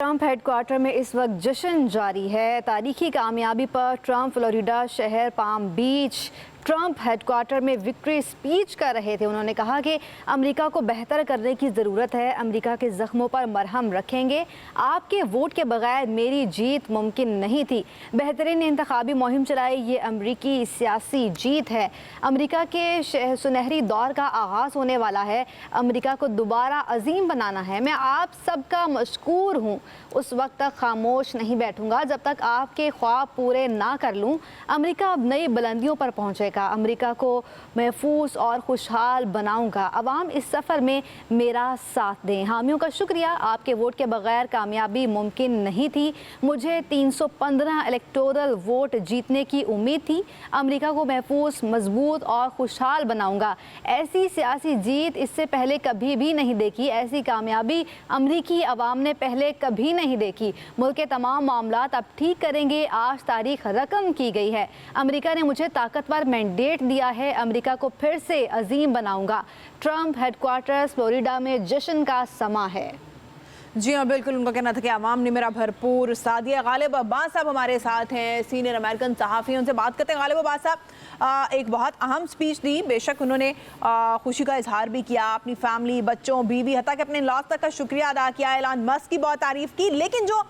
Trump headquarter में इस वक्त जश्न जारी है। तारीखी कामयाबी पर ट्रंप फ्लोरिडा शहर पाम बीच ट्रंप हेडक्वार्टर में विक्ट्री स्पीच कर रहे थे। उन्होंने कहा कि अमेरिका को बेहतर करने की ज़रूरत है, अमेरिका के ज़ख्मों पर मरहम रखेंगे। आपके वोट के बगैर मेरी जीत मुमकिन नहीं थी। बेहतरीन इंतखाबी मुहिम चलाई, ये अमरीकी सियासी जीत है। अमेरिका के सुनहरी दौर का आगाज़ होने वाला है। अमेरिका को दोबारा अजीम बनाना है। मैं आप सबका मशकूर हूँ। उस वक्त तक खामोश नहीं बैठूंगा जब तक आपके ख्वाब पूरे ना कर लूँ। अमेरिका अब नई बुलंदियों पर पहुँचेगा। अमेरिका को महफूज और खुशहाल बनाऊंगा। अवाम इस सफ़र में मेरा साथ दें। हामियों का शुक्रिया। आपके वोट के बगैर कामयाबी मुमकिन नहीं थी। मुझे 315 इलेक्टोरल वोट जीतने की उम्मीद थी। अमेरिका को महफूज, मजबूत और खुशहाल बनाऊंगा। ऐसी सियासी जीत इससे पहले कभी भी नहीं देखी। ऐसी कामयाबी अमरीकी अवाम ने पहले कभी नहीं देखी। मुल्क के तमाम मामलात अब ठीक करेंगे। आज तारीख रकम की गई है। अमेरिका ने मुझे ताकतवर मैंडेट दिया है। अमेरिका को फिर से अजीम बनाऊंगा। ट्रंप हेडक्वार्टर्स फ्लोरिडा में जश्न का समा है। जी हाँ, बिल्कुल। उनका कहना था कि आवाम ने मेरा भरपूर साथ दिया। गालिब अब्बास साहब हमारे साथ हैं, सीनियर अमेरिकन सहाफ़ी। उनसे बात करते हैं। गालिब अब्बास साहब एक बहुत अहम स्पीच दी। बेशक उन्होंने खुशी का इजहार भी किया, अपनी फैमिली, बच्चों, बीवी, हत्ता कि अपने लॉस तक का शुक्रिया अदा किया, एलन मस्क की बहुत तारीफ़ की। लेकिन जो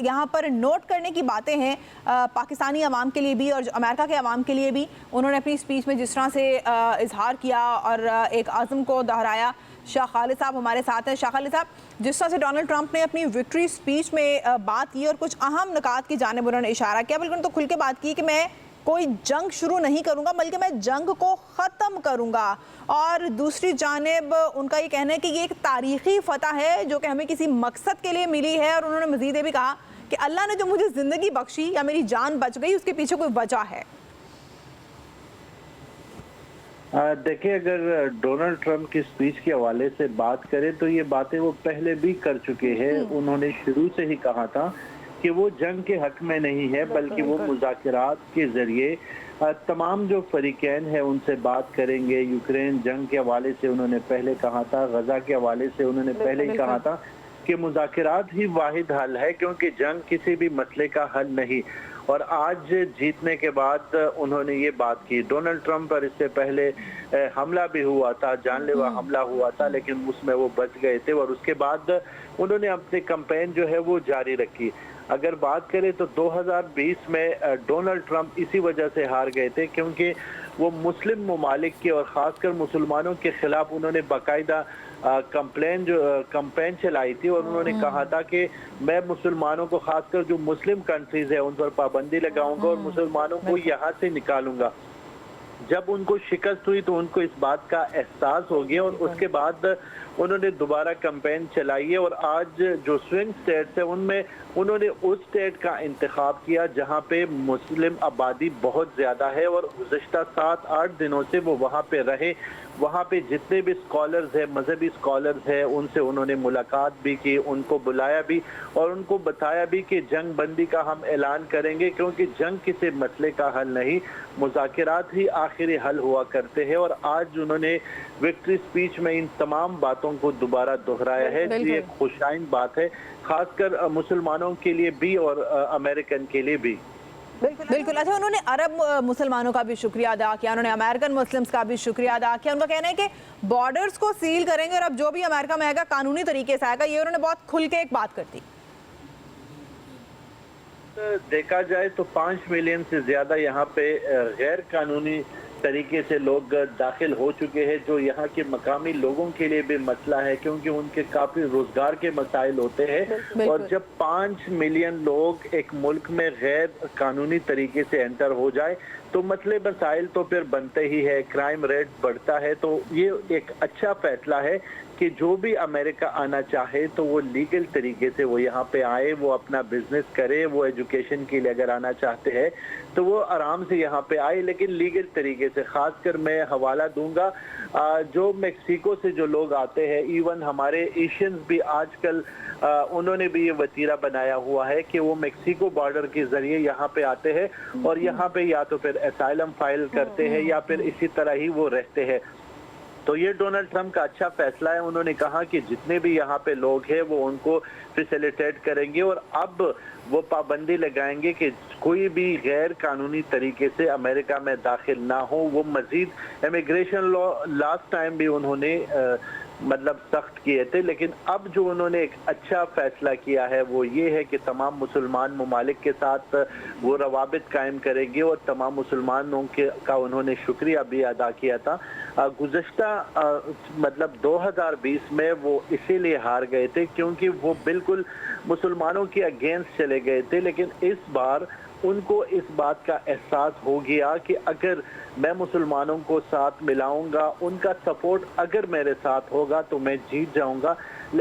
यहाँ पर नोट करने की बातें हैं पाकिस्तानी अवाम के लिए भी और अमेरिका के अवाम के लिए भी, उन्होंने अपनी स्पीच में जिस तरह से इजहार किया और एक आज़म को दोहराया। शाह खालिद साहब हमारे साथ हैं। शाह खालिद साहब, जिस तरह से डोनाल्ड ट्रंप ने अपनी विक्ट्री स्पीच में बात की और कुछ अहम नुकात की जानिब उन्होंने इशारा किया, बल्कि तो खुल के बात की कि मैं कोई जंग शुरू नहीं करूंगा बल्कि मैं जंग को ख़त्म करूंगा। और दूसरी जानिब उनका ये कहना है कि ये एक तारीख़ी फ़तह है जो कि हमें किसी मकसद के लिए मिली है। और उन्होंने मज़ीद ये भी कहा कि अल्लाह ने जो मुझे ज़िंदगी बख्शी या मेरी जान बच गई, उसके पीछे कोई वजह है। देखिए, अगर डोनाल्ड ट्रंप की स्पीच के हवाले से बात करें तो ये बातें वो पहले भी कर चुके हैं। उन्होंने शुरू से ही कहा था कि वो जंग के हक में नहीं है बल्कि वो मुज़ाकरात के ज़रिए तमाम जो फरीकैन है उनसे बात करेंगे। यूक्रेन जंग के हवाले से उन्होंने पहले कहा था, गजा के हवाले से उन्होंने पहले ही कहा था कि मुज़ाकरात ही वाहिद हल है, क्योंकि जंग किसी भी मसले का हल नहीं। और आज जीतने के बाद उन्होंने ये बात की। डोनाल्ड ट्रंप पर इससे पहले हमला भी हुआ था, जानलेवा हमला हुआ था, लेकिन उसमें वो बच गए थे। और उसके बाद उन्होंने अपनी कैंपेन जो है वो जारी रखी। अगर बात करें तो 2020 में डोनाल्ड ट्रंप इसी वजह से हार गए थे क्योंकि वो मुस्लिम ममालिक के और ख़ासकर मुसलमानों के ख़िलाफ़ उन्होंने बाकायदा कैंपेन चलाई थी। और उन्होंने कहा था कि मैं मुसलमानों को, खासकर जो मुस्लिम कंट्रीज है उन पर पाबंदी लगाऊंगा और मुसलमानों को यहाँ से निकालूंगा। जब उनको शिकस्त हुई तो उनको इस बात का एहसास हो गया और उसके बाद उन्होंने दोबारा कैंपेन चलाई है। और आज जो स्विंग स्टेट्स है उनमें उन्होंने उस स्टेट का इंतखाब किया जहां पे मुस्लिम आबादी बहुत ज़्यादा है और गुज़श्ता 7-8 दिनों से वो वहां पे रहे। वहाँ पे जितने भी स्कॉलर्स हैं, मजहबी स्कॉलर्स हैं, उनसे उन्होंने मुलाकात भी की, उनको बुलाया भी और उनको बताया भी कि जंग बंदी का हम ऐलान करेंगे, क्योंकि जंग किसी मसले का हल नहीं, मुज़ाकरात ही आखिरी हल हुआ करते हैं। और आज उन्होंने विक्ट्री स्पीच में इन तमाम बातों को दोबारा दोहराया है। ये खुशाइन बात है, खासकर मुसलमानों के लिए भी और अमेरिकन के लिए भी। बिल्कुल। अच्छा, उन्होंने अरब मुसलमानों का भी शुक्रिया अदा किया, उन्होंने अमेरिकन मुस्लिम्स का भी शुक्रिया अदा किया। उनका कहना है कि बॉर्डर्स को सील करेंगे और अब जो भी अमेरिका में आएगा कानूनी तरीके से आएगा। ये उन्होंने बहुत खुल के एक बात कर दी। देखा जाए तो 5 मिलियन से ज्यादा यहाँ पे गैर कानूनी तरीके से लोग दाखिल हो चुके हैं, जो यहाँ के मकामी लोगों के लिए भी मसला है क्योंकि उनके काफी रोजगार के मसाइल होते हैं। और जब 5 मिलियन लोग एक मुल्क में गैर कानूनी तरीके से एंटर हो जाए तो मसले मसाइल तो फिर बनते ही है, क्राइम रेट बढ़ता है। तो ये एक अच्छा फैसला है कि जो भी अमेरिका आना चाहे तो वो लीगल तरीके से वो यहाँ पे आए, वो अपना बिजनेस करे, वो एजुकेशन के लिए अगर आना चाहते हैं तो वो आराम से यहाँ पे आए, लेकिन लीगल तरीके से। खासकर मैं हवाला दूंगा जो मेक्सिको से जो लोग आते हैं, इवन हमारे एशियंस भी आजकल उन्होंने भी ये वतीरा बनाया हुआ है कि वो मेक्सिको बॉर्डर के जरिए यहाँ पे आते हैं और यहाँ पे या तो फिर एसाइलम फाइल करते हैं या फिर इसी तरह ही वो रहते हैं। तो ये डोनाल्ड ट्रंप का अच्छा फैसला है। उन्होंने कहा कि जितने भी यहाँ पे लोग हैं वो उनको फैसिलिटेट करेंगे और अब वो पाबंदी लगाएंगे कि कोई भी गैर कानूनी तरीके से अमेरिका में दाखिल ना हो। वो मजीद इमिग्रेशन लॉ लास्ट टाइम भी उन्होंने मतलब सख्त किए थे, लेकिन अब जो उन्होंने एक अच्छा फैसला किया है वो ये है कि तमाम मुसलमान ममालिक के साथ वो रवाबित कायम करेंगे और तमाम मुसलमानों का उन्होंने शुक्रिया भी अदा किया था। गुज़श्ता मतलब 2020 में वो इसीलिए हार गए थे क्योंकि वो बिल्कुल मुसलमानों के अगेंस्ट चले गए थे, लेकिन इस बार उनको इस बात का एहसास हो गया कि अगर मैं मुसलमानों को साथ मिलाऊंगा, उनका सपोर्ट अगर मेरे साथ होगा तो मैं जीत जाऊंगा।